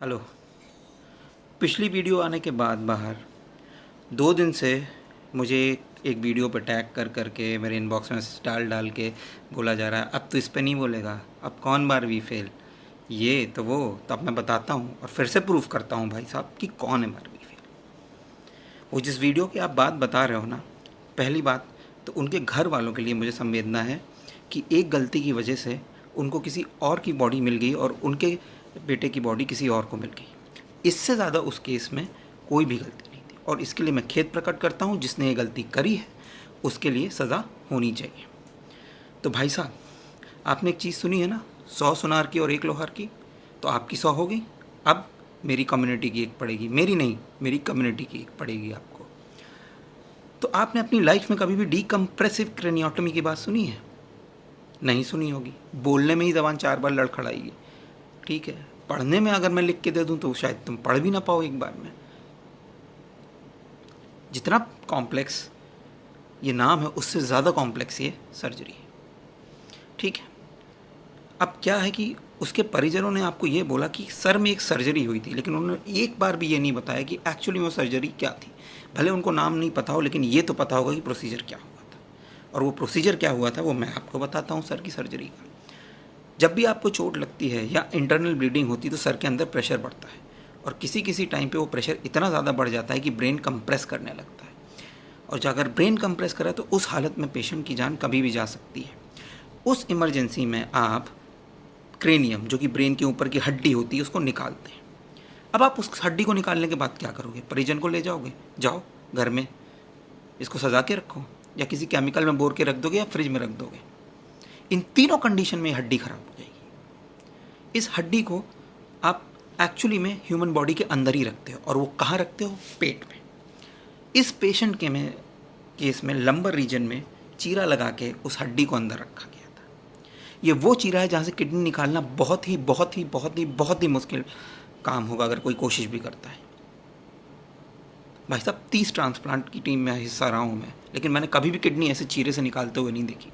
Hello. पिछली video आने के बाद बाहर 2 दिन से मुझे एक वीडियो पर टैग कर करके मेरे इनबॉक्स में डाल डाल के बोला जा रहा है अब तो इस पे नहीं बोलेगा, अब कौन बार भी फेल, ये तो वो। तो अब मैं बताता हूँ और फिर से प्रूफ करता हूँ भाई साहब कि कौन है बार भी फेल। वो जिस वीडियो की आप बात बता रहे हो ना, पहली बात तो उनके घर वालों के लिए मुझे संवेदना है कि एक गलती की वजह से उनको किसी और की बॉडी मिल गई और उनके बेटे की बॉडी किसी और को मिल गई। इससे ज़्यादा उस केस में कोई भी गलती नहीं थी और इसके लिए मैं खेद प्रकट करता हूँ जिसने ये गलती करी है, उसके लिए सज़ा होनी चाहिए। तो भाई साहब, आपने एक चीज़ सुनी है ना, 100 सुनार की और 1 लोहार की। तो आपकी 100 हो गई, अब मेरी कम्युनिटी की एक पड़ेगी, मेरी नहीं, मेरी कम्युनिटी की एक पड़ेगी आपको। तो आपने अपनी लाइफ में कभी भी डीकम्प्रेसिव क्रेनियोटमी की बात सुनी है? नहीं सुनी होगी। बोलने में ही जबान 4 बार लड़खड़ाएगी, ठीक है। पढ़ने में अगर मैं लिख के दे दूं तो शायद तुम पढ़ भी ना पाओ एक बार में। जितना कॉम्प्लेक्स ये नाम है उससे ज़्यादा कॉम्प्लेक्स ये सर्जरी है, ठीक है। अब क्या है कि उसके परिजनों ने आपको ये बोला कि सर में एक सर्जरी हुई थी, लेकिन उन्होंने एक बार भी ये नहीं बताया कि एक्चुअली वो सर्जरी क्या थी। भले उनको नाम नहीं पता हो, लेकिन ये तो पता होगा कि प्रोसीजर क्या हुआ था। और वो प्रोसीजर क्या हुआ था वो मैं आपको बताता हूँ सर की सर्जरी का। जब भी आपको चोट लगती है या इंटरनल ब्लीडिंग होती है तो सर के अंदर प्रेशर बढ़ता है और किसी किसी टाइम पे वो प्रेशर इतना ज़्यादा बढ़ जाता है कि ब्रेन कंप्रेस करने लगता है। और जो अगर ब्रेन कंप्रेस करे तो उस हालत में पेशेंट की जान कभी भी जा सकती है। उस इमरजेंसी में आप क्रेनियम, जो कि ब्रेन के ऊपर की हड्डी होती है, उसको निकालते हैं। अब आप उस हड्डी को निकालने के बाद क्या करोगे? परिजन को ले जाओगे, जाओ घर में इसको सजा के रखो, या किसी केमिकल में बोर के रख दोगे, या फ्रिज में रख दोगे। इन तीनों कंडीशन में हड्डी खराब हो जाएगी। इस हड्डी को आप एक्चुअली में ह्यूमन बॉडी के अंदर ही रखते हो, और वो कहाँ रखते हो? पेट में। इस पेशेंट के में केस में लंबर रीजन में चीरा लगा के उस हड्डी को अंदर रखा गया था। ये वो चीरा है जहाँ से किडनी निकालना बहुत ही बहुत ही बहुत ही बहुत ही मुश्किल काम होगा अगर कोई कोशिश भी करता है। भाई साहब, 30 ट्रांसप्लांट की टीम में हिस्सा रहा हूँ मैं, लेकिन मैंने कभी भी किडनी ऐसे चीरे से निकालते हुए नहीं देखी।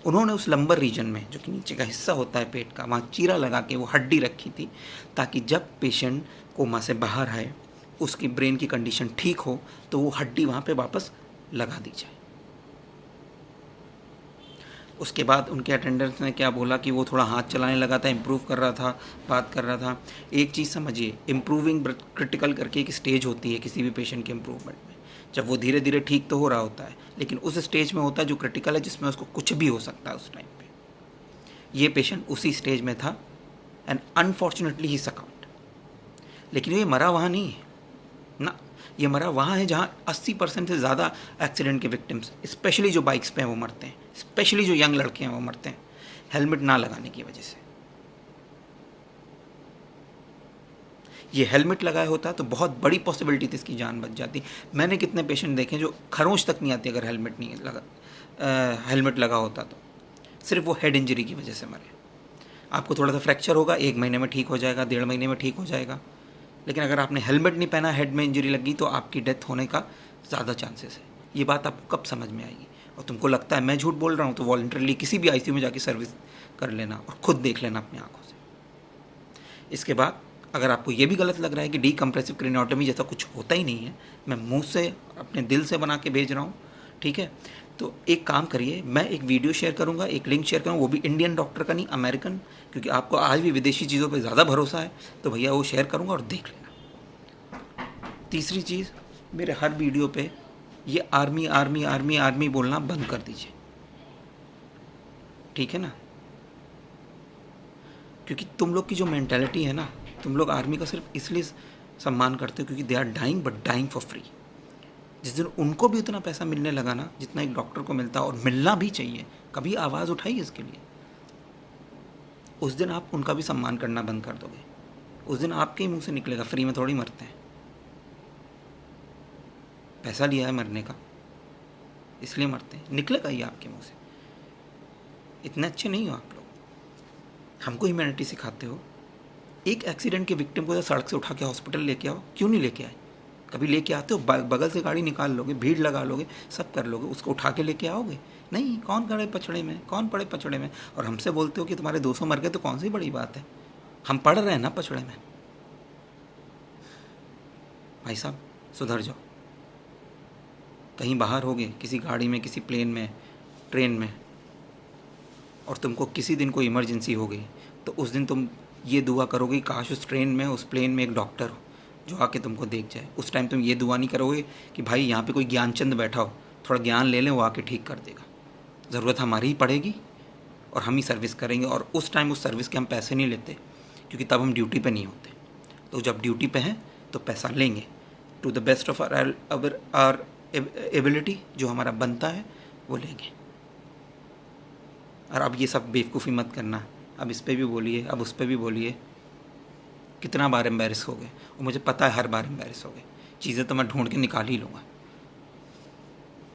उन्होंने उस लंबर रीजन में, जो कि नीचे का हिस्सा होता है पेट का, वहाँ चीरा लगा के वो हड्डी रखी थी, ताकि जब पेशेंट कोमा से बाहर आए, उसकी ब्रेन की कंडीशन ठीक हो, तो वो हड्डी वहाँ पे वापस लगा दी जाए। उसके बाद उनके अटेंडेंट्स ने क्या बोला कि वो थोड़ा हाथ चलाने लगा था, इम्प्रूव कर रहा था, बात कर रहा था। एक चीज़ समझिए, इम्प्रूविंग क्रिटिकल करके एक स्टेज होती है किसी भी पेशेंट के इम्प्रूवमेंट में। जब वो धीरे धीरे ठीक तो हो रहा होता है, लेकिन उस स्टेज में होता है जो क्रिटिकल है, जिसमें उसको कुछ भी हो सकता है उस टाइम पे। ये पेशेंट उसी स्टेज में था एंड अनफॉर्चुनेटली ही सकाउंड। लेकिन ये मरा वहाँ नहीं है ना, ये मरा वहाँ है जहाँ 80% से ज़्यादा एक्सीडेंट के विक्टिम्स, स्पेशली जो बाइक्स पे हैं वो मरते हैं, स्पेशली जो यंग लड़के हैं वो मरते हैं हेलमेट ना लगाने की वजह से। ये हेलमेट लगाया होता तो बहुत बड़ी पॉसिबिलिटी थी इसकी जान बच जाती। मैंने कितने पेशेंट देखे जो खरोंच तक नहीं आती अगर हेलमेट नहीं लगा, हेलमेट लगा होता तो। सिर्फ वो हेड इंजरी की वजह से मरे। आपको थोड़ा सा फ्रैक्चर होगा, 1 महीने में ठीक हो जाएगा, 1.5 महीने में ठीक हो जाएगा, लेकिन अगर आपने हेलमेट नहीं पहना, हेड में इंजरी लगी, तो आपकी डेथ होने का ज़्यादा चांसेस है। ये बात आपको कब समझ में आएगी? और तुमको लगता है मैं झूठ बोल रहा हूँ, तो वॉलंटरली किसी भी आईसीयू में जाके सर्विस कर लेना और खुद देख लेना अपनी आंखों से। इसके बाद अगर आपको ये भी गलत लग रहा है कि डीकम्प्रेसिव क्रेनियोटमी जैसा कुछ होता ही नहीं है, मैं मुंह से अपने दिल से बना के भेज रहा हूँ, ठीक है। तो एक काम करिए, मैं एक वीडियो शेयर करूँगा, एक लिंक शेयर करूँगा, वो भी इंडियन डॉक्टर का नहीं, अमेरिकन, क्योंकि आपको आज भी विदेशी चीज़ों पे ज़्यादा भरोसा है, तो भैया वो शेयर करूँगा और देख लेना। तीसरी चीज़, मेरे हर वीडियो पे ये आर्मी आर्मी आर्मी आर्मी बोलना बंद कर दीजिए, ठीक है ना। क्योंकि तुम लोग की जो मेंटेलिटी है ना, तुम लोग आर्मी का सिर्फ इसलिए सम्मान करते हो क्योंकि they are dying, but dying for free. जिस दिन उनको भी उतना पैसा मिलने लगा ना जितना एक डॉक्टर को मिलता, और मिलना भी चाहिए, कभी आवाज़ उठाई इसके लिए, उस दिन आप उनका भी सम्मान करना बंद कर दोगे। उस दिन आपके ही मुंह से निकलेगा, फ्री में थोड़ी मरते हैं, पैसा लिया है मरने का इसलिए मरते हैं, निकलेगा ही आपके मुंह से। इतने अच्छे नहीं हो आप लोग, हमको ह्यूमैनिटी सिखाते हो। एक एक्सीडेंट के विक्टिम को सड़क से उठा के हॉस्पिटल लेके आओ, क्यों नहीं लेके आए? कभी लेके आते हो? बगल से गाड़ी निकाल लोगे, भीड़ लगा लोगे, सब कर लोगे, उसको उठा के लेके आओगे? नहीं, कौन पड़े पचड़े में, कौन पड़े पचड़े में। और हमसे बोलते हो कि तुम्हारे 200 मर गए, तो कौन सी बड़ी बात है? हम पढ़ रहे हैं ना पचड़े में। भाई साहब सुधर जाओ। कहीं बाहर होगे, किसी गाड़ी में, किसी प्लेन में, ट्रेन में, और तुमको किसी दिन कोई इमरजेंसी हो गई, तो उस दिन तुम ये दुआ करोगे काश उस ट्रेन में, उस प्लेन में एक डॉक्टर हो जो आके तुमको देख जाए। उस टाइम तुम ये दुआ नहीं करोगे कि भाई यहाँ पे कोई ज्ञानचंद बैठा हो, थोड़ा ज्ञान ले लें, वो आके ठीक कर देगा। ज़रूरत हमारी ही पड़ेगी और हम ही सर्विस करेंगे, और उस टाइम उस सर्विस के हम पैसे नहीं लेते, क्योंकि तब हम ड्यूटी पे नहीं होते। तो जब ड्यूटी पे हैं तो पैसा लेंगे, to the best of our ability, जो हमारा बनता है वो लेंगे। और अब ये सब बेवकूफ़ी मत करना, अब इस पे भी बोलिए, अब उस पे भी बोलिए। कितना बार एम्बेरस हो गए, और मुझे पता है हर बार एम्बेरस हो गए। चीज़ें तो मैं ढूंढ के निकाल ही लूँगा।